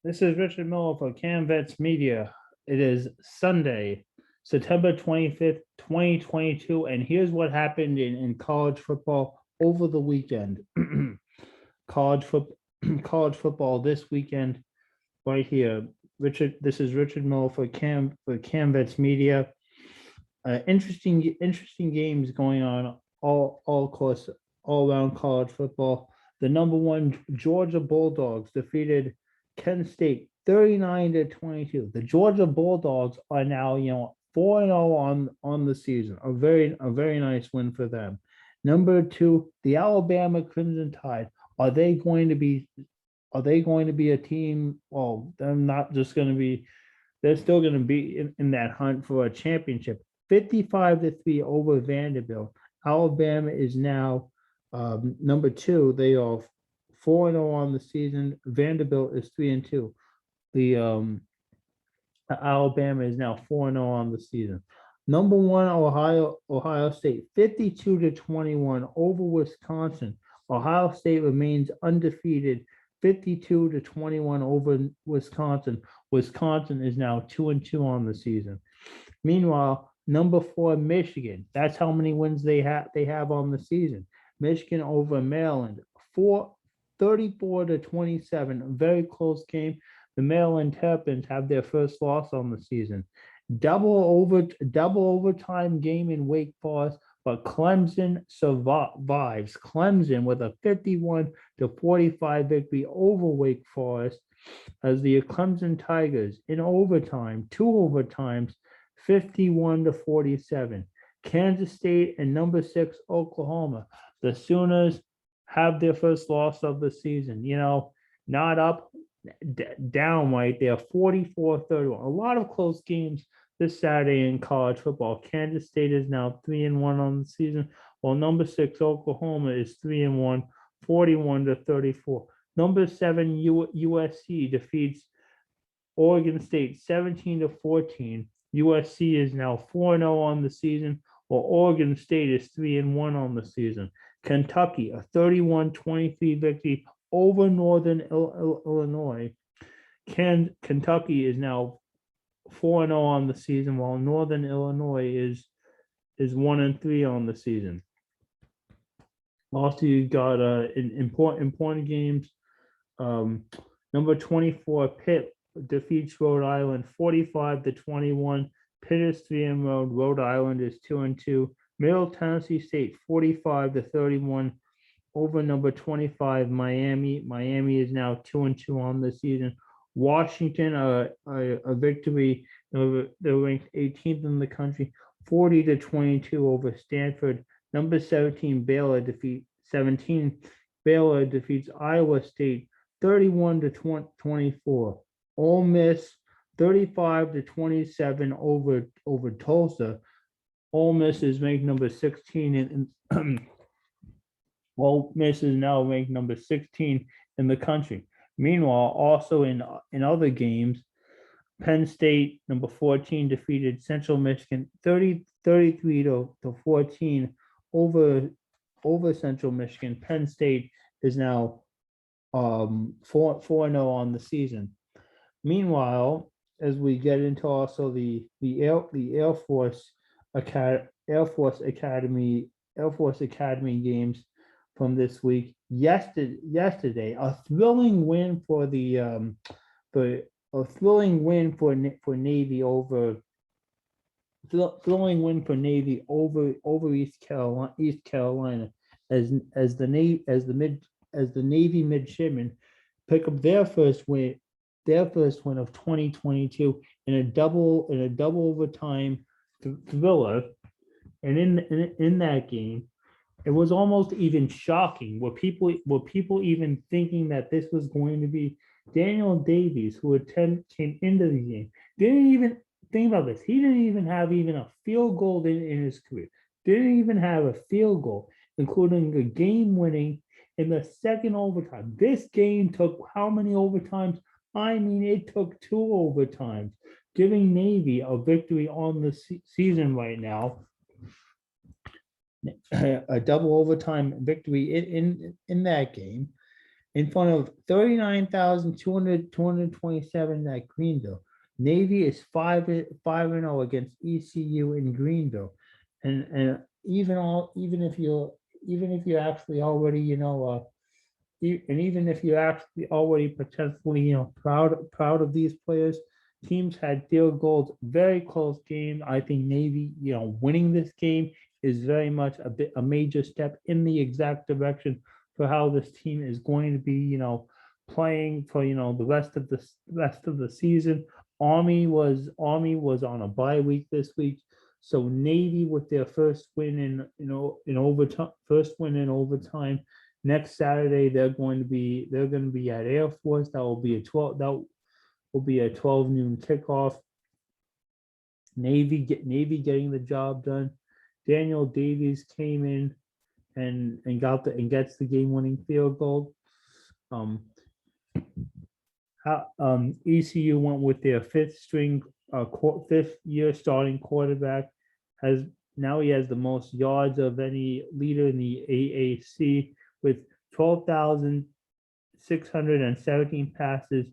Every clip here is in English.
This is Richard Miller for CAAM Vets Media. It is Sunday, September 25th, 2022, and here's what happened in college football over the weekend. college foot college football this weekend, right here. This is Richard Miller for CAAM Vets Media. Interesting games going on all course all around college football. The number one Georgia Bulldogs defeated Kent State 39-22. The Georgia Bulldogs are now 4-0 on the season. A very nice win for them. Number two, the Alabama Crimson Tide. Are they going to be a team? Well, they're not just going to be. They're still going to be in that hunt for a championship. 55-3 over Vanderbilt. Alabama is now number two. They are 4-0 on the season. Vanderbilt is 3-2. The Alabama is now 4-0 on the season. Number one, Ohio State, 52-21 over Wisconsin. Ohio State remains undefeated, 52-21 over Wisconsin. Wisconsin is now 2-2 on the season. Meanwhile, number four, Michigan. That's how many wins they have on the season. Michigan over Maryland, 34-27, a very close game. The Maryland Terrapins have their first loss on the season. Double overtime game in Wake Forest, but Clemson survives. Clemson with a 51-45 victory over Wake Forest, as the Clemson Tigers in overtime, two overtimes, 51-47. Kansas State and number six Oklahoma. The Sooners have their first loss of the season. Not up, down right there, 44-31. A lot of close games this Saturday in college football. Kansas State is now 3-1 on the season, while number six Oklahoma is 3-1, 41-34. Number seven USC defeats Oregon State 17-14. USC is now 4-0 on the season, while Oregon State is 3-1 on the season. Kentucky, a 31-23 victory over Northern Illinois. Kentucky is now 4-0 on the season, while Northern Illinois is 1-3 on the season. Also, you got important games. Number 24, Pitt defeats Rhode Island 45-21. Pitt is 3-0. Rhode Island is 2-2. Middle Tennessee State 45-31 over number 25 Miami. Miami is now 2-2 on the season. Washington, a victory. They're ranked 18th in the country, 40-22 over Stanford. Number 17 Baylor defeats Iowa State 31-24. Ole Miss 35-27 over Tulsa. Ole Miss is ranked number 16 and Ole Miss is now ranked number 16 in the country. Meanwhile, also in other games, Penn State, number 14, defeated Central Michigan 33-14 over Central Michigan. Penn State is now 4-0 on the season. Meanwhile, as we get into also the Air Force Academy games from this week. Yesterday, a thrilling win for Navy over East Carolina, as the Navy midshipmen pick up their first win of 2022 in a double overtime thriller. And in that game, it was almost even shocking. Were people even thinking that this was going to be Daniel Davies, who came into the game, didn't even think about this. He didn't even have a field goal in his career. Didn't even have a field goal, including a game winning in the second overtime. This game took how many overtimes? I mean, it took 2 overtimes, giving Navy a victory on the season right now. A double overtime victory in that game. in front of 39,227 at Greenville. Navy is 5-0 against ECU in Greenville. And even if you're actually already, and even if you're actually already potentially, proud of these players, teams had field goals, very close game. I think Navy, winning this game is very much a major step in the exact direction for how this team is going to be, playing for, the rest of the season. Army was on a bye week this week. So Navy with their first win in overtime, first win in overtime. Next Saturday, they're going to be at Air Force. That will be a 12 noon kickoff. Navy getting the job done. Daniel Davies came in and gets the game winning field goal. ECU went with their fifth year starting quarterback. He has the most yards of any leader in the AAC with 12,617 passes,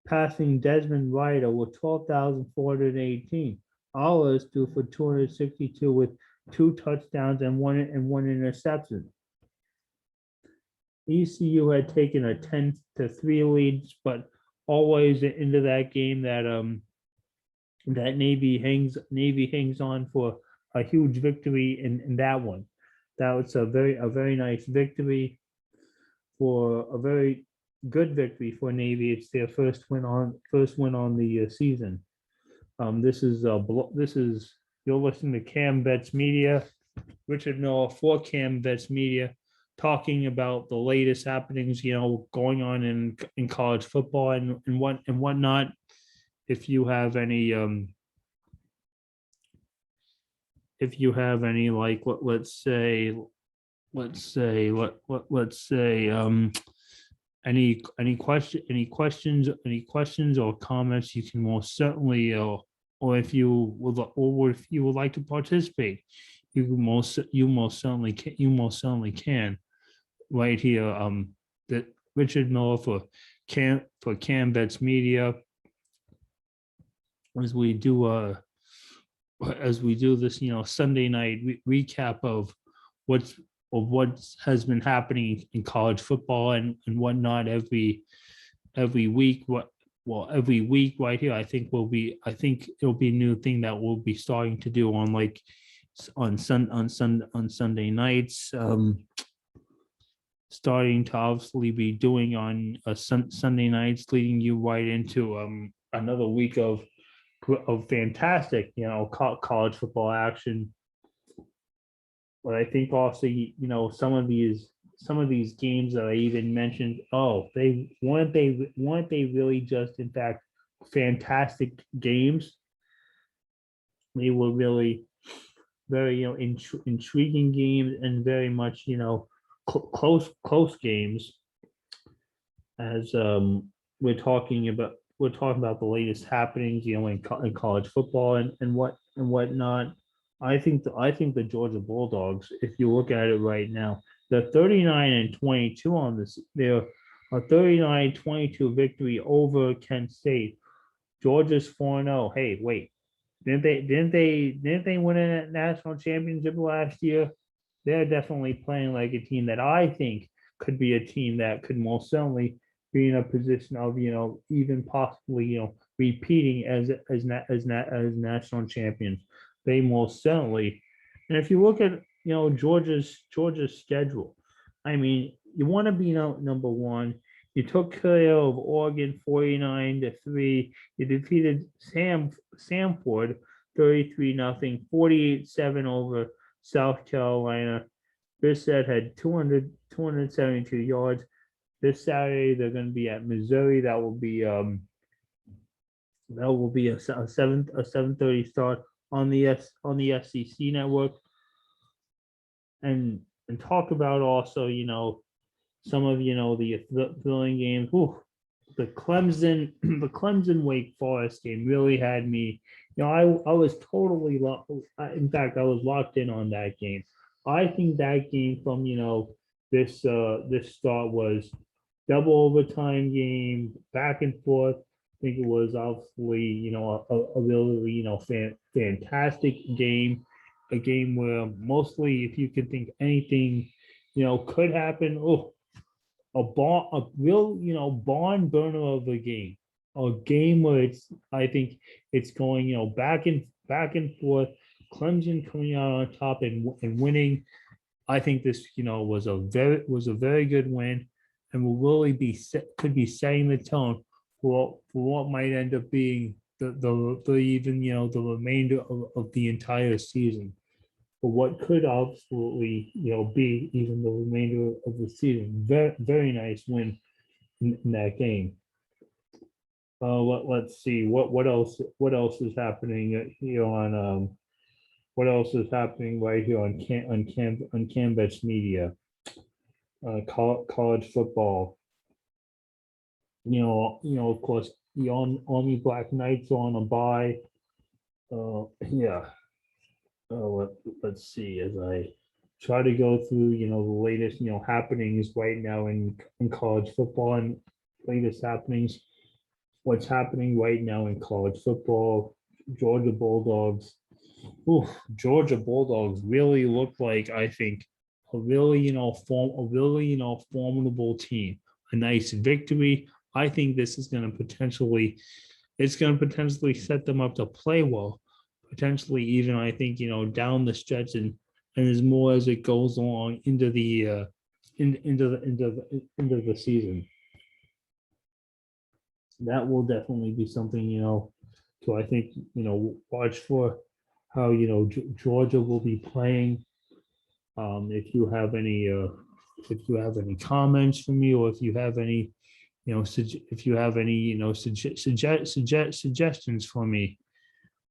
passing Desmond Ryder with 12,418. Ollers threw for 262 with 2 touchdowns and one interception. ECU had taken a 10-3 lead, but always into that game that Navy hangs on for a huge victory in that one. That was a very nice victory, for a very good victory for Navy. It's their first win on the season. This is you're listening to CAAM Vets Media, Richard Miller for CAAM Vets Media, talking about the latest happenings, going on in college football and whatnot. If you have any like let's say any questions or comments, you can most certainly or if you would like to participate, you most certainly can right here. That Richard Miller for CAAM Vets Media, as we do this, Sunday night recap of what has been happening in college football and whatnot every week. Every week right here, I think it'll be a new thing that we'll be starting to do on Sunday nights. Starting to obviously be doing on Sunday nights, leading you right into another week of fantastic, college football action. But I think also, some of these games that I even mentioned, weren't they really just, in fact, fantastic games? They were really very, intriguing games and very much, close games. As we're talking about the latest happenings, in college football and whatnot. I think the Georgia Bulldogs, if you look at it right now, they're 39-22 on this. They're a 39-22 victory over Kent State. Georgia's 4-0. Hey, wait, didn't they win a national championship last year? They're definitely playing like a team that I think could be a team that could most certainly be in a position of, even possibly, repeating as national champions. They most certainly. And if you look at, Georgia's schedule, I mean, you want to be number one. You took care of Oregon 49-3. You defeated Samford 33-0, 48-7 over South Carolina. Bissett had 272 yards. This Saturday they're going to be at Missouri. That will be a 7:30 start on the SEC network. And talk about also, some of the thrilling games. Ooh, the Clemson Wake Forest game really had me. I was totally in fact, I was locked in on that game. I think that game from this start was double overtime game, back and forth. I think it was obviously, a really, fantastic game, a game where mostly, if you could think anything, could happen. Oh, a real, barn burner of a game, a game where I think it's going, back and forth. Clemson coming out on top and winning. I think this, was a very good win, and will really could be setting the tone for what might end up being the even, the remainder of the entire season, for what could absolutely, be even the remainder of the season. Very, very nice win in that game. Let's see what else is happening here on what else is happening right here on CAAM Vets Media. College football. Of course, the Army Black Knights are on a bye. Yeah. Let's see, as I try to go through, the latest, happenings right now in college football, and latest happenings. What's happening right now in college football? Georgia Bulldogs. Ooh, Georgia Bulldogs really look like, I think, a really, formidable team. A nice victory. I think this is going to potentially, it's going to potentially set them up to play well. Potentially even, I think, down the stretch, and as more as it goes along into the into the season. That will definitely be something, to, I think, watch for how, Georgia will be playing. If you have any comments for me, or if you have any, if you have any, suggestions for me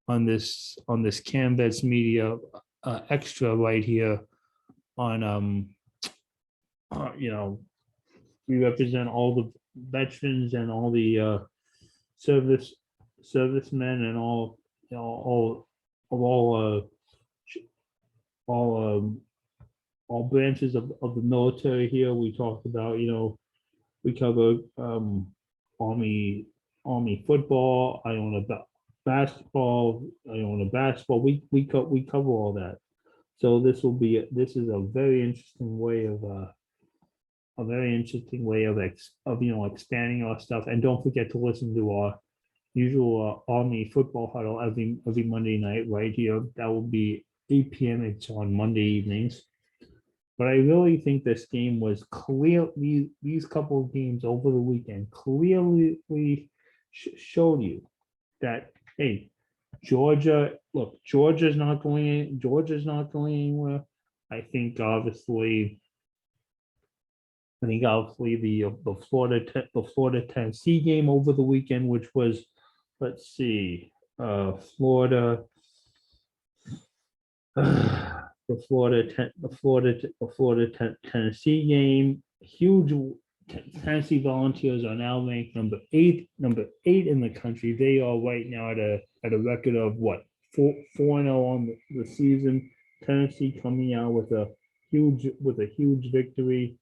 on this CAAM Vets Media extra right here on, we represent all the veterans and all the service servicemen, and all, all of all branches of the military here. We talk about, we cover army football. I own a basketball. I own a basketball. We cover all that. So this is a very interesting way of expanding our stuff. And don't forget to listen to our usual Army football huddle every Monday night right here. That will be 8 p.m. It's on Monday evenings. But I really think this game was clearly, these couple of games over the weekend clearly showed you that, hey, Georgia's not going anywhere. I think obviously the Florida Tennessee game over the weekend, which was, let's see, Florida. The Tennessee game, huge. Tennessee Volunteers are now ranked number eight in the country. They are right now at a record of what, 4-0 on the season. Tennessee coming out with a huge victory.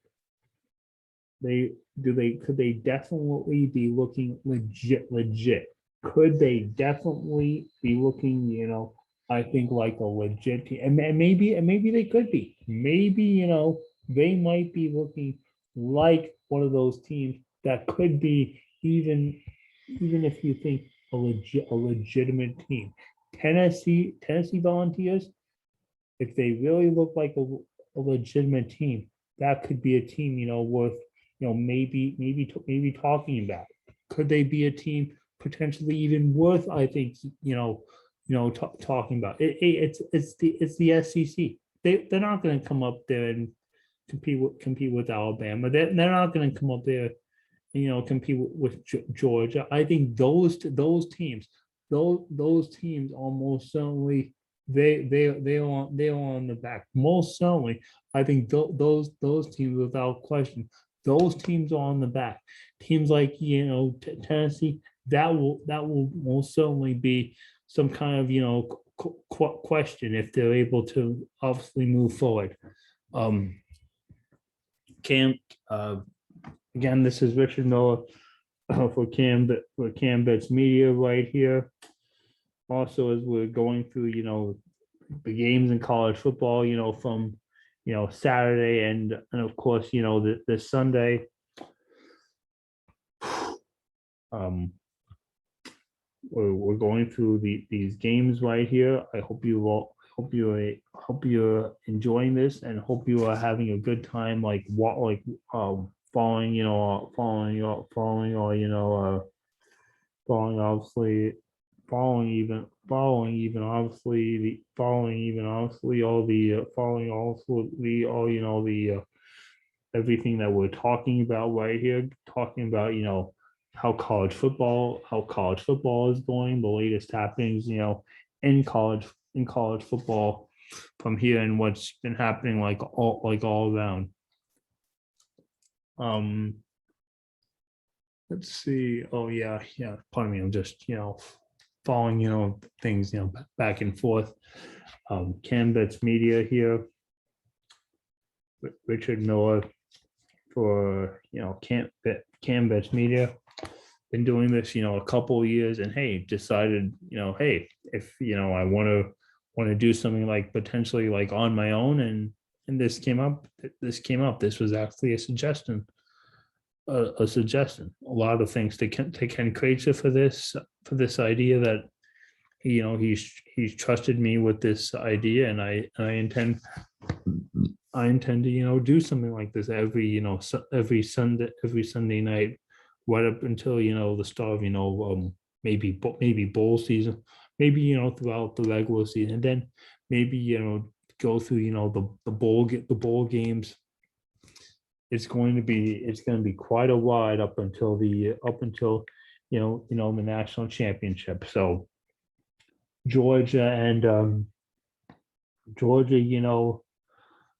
Could they definitely be looking legit? Could they definitely be looking, I think, like a legit team? And maybe they could be. Maybe, they might be looking like one of those teams that could be, even if you think a legitimate team. Tennessee Volunteers, if they really look like a legitimate team, that could be a team, worth, maybe talking about. Could they be a team potentially even worth, I think, talking about? It's the SEC. They're not going to come up there and compete with Alabama. They're not going to come up there, compete with Georgia. I think those teams, those teams almost certainly, they're on the back. Most certainly, I think those teams, without question, those teams are on the back. Teams like, Tennessee, that will most certainly be some kind of, question if they're able to obviously move forward. Camp Again, this is Richard Miller for CAAM Vets Media right here. Also, as we're going through, the games in college football, from Saturday and of course, this Sunday. We're going through these games right here. I hope you all hope you're enjoying this and hope you are having a good time, like following following obviously following obviously all the following also the all the everything that we're talking about right here, talking about how college football is going, the latest happenings, in college football from here and what's been happening all around. Let's see. Oh yeah. Pardon me. I'm just following things back and forth. CAAM Vets Media here. Richard Miller for CAAM Vets Media. Been doing this a couple of years, and hey, decided hey, if I want to do something like potentially like on my own, and this came up. This was actually a suggestion. A lot of things to Ken Kreitzer for this idea that he's trusted me with this idea, and I intend to do something like this every Sunday night right up until the start of maybe bowl season, maybe throughout the regular season, and then maybe go through the bowl games. It's going to be quite a ride up until the national championship. So Georgia and Georgia,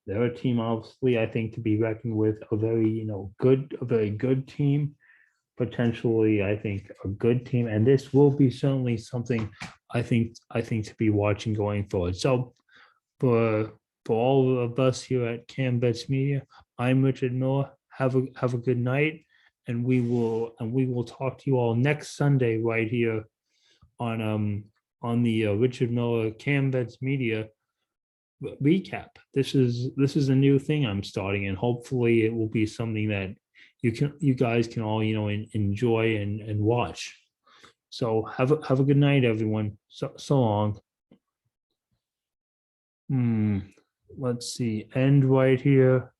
they're a team obviously I think to be reckoned with, a very good team, potentially I think a good team, and this will be certainly something I think to be watching going forward. So for all of us here at CAAM Vets Media, I'm Richard Miller. Have a good night, and we will talk to you all next Sunday right here on the Richard Miller CAAM Vets Media recap. This is a new thing I'm starting, and hopefully it will be something that you guys can all enjoy and watch. So have a good night, everyone. So long. Let's see. End right here.